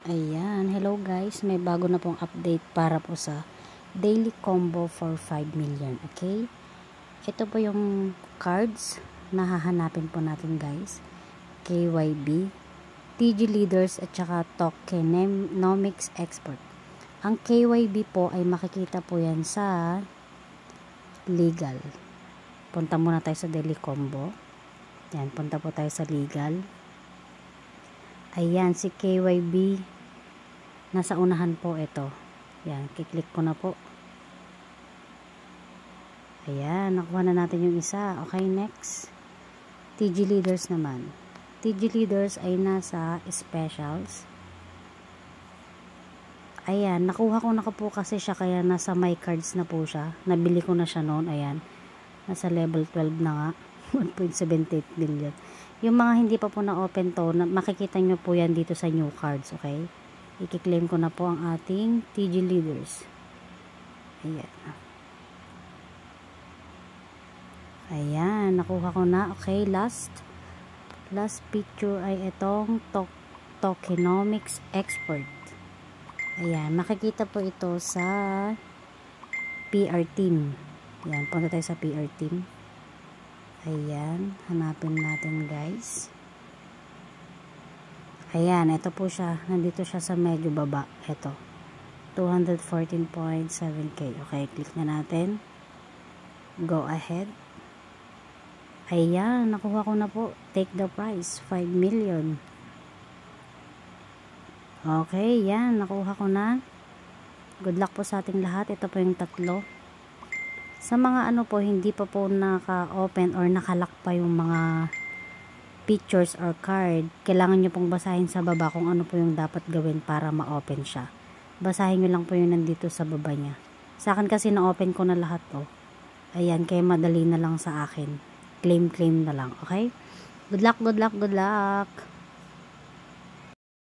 Ayan, hello guys, may bago na pong update para po sa daily combo for 5 million, okay? Ito po yung cards na hahanapin po natin guys. KYB, TG Leaders at saka Tokenomics Expert. Ang KYB po ay makikita po yan sa legal. Punta muna tayo sa daily combo. Yan, punta po tayo sa legal. Ayan, si KYB nasa unahan po ito. Yan, kiklik ko na po. Ayan, nakuha na natin yung isa. Okay, next. TG Leaders naman. TG Leaders ay nasa specials. Ayan, nakuha ko na po kasi siya kaya nasa my cards na po siya. Nabili ko na siya noon. Ayan, nasa level 12 na nga. 1.78 million. Yung mga hindi pa po na-open to, makikita nyo po yan dito sa new cards, okay? I-claim ko na po ang ating TG Leaders. Ayan. Ayan, nakuha ko na. Okay, last picture ay itong Tokenomics Expert. Ayan, makikita po ito sa PR team. Ayan, punta tayo sa PR team. Ayan, hanapin natin guys. Ayan, ito po siya. Nandito siya sa medyo baba. Ito. 214.7k. Okay, click na natin. Go ahead. Ayan, nakuha ko na po. Take the price. 5 million. Okay, yan. Nakuha ko na. Good luck po sa ating lahat. Ito po yung tatlo. Sa mga ano po, hindi pa po naka-open or nakalock pa yung mga pictures or card, kailangan nyo pong basahin sa baba kung ano po yung dapat gawin para ma-open siya. Basahin nyo lang po yung nandito sa baba niya. Sa akin kasi na-open ko na lahat to. Ayan, kaya madali na lang sa akin. Claim na lang, okay? Good luck, good luck, good luck!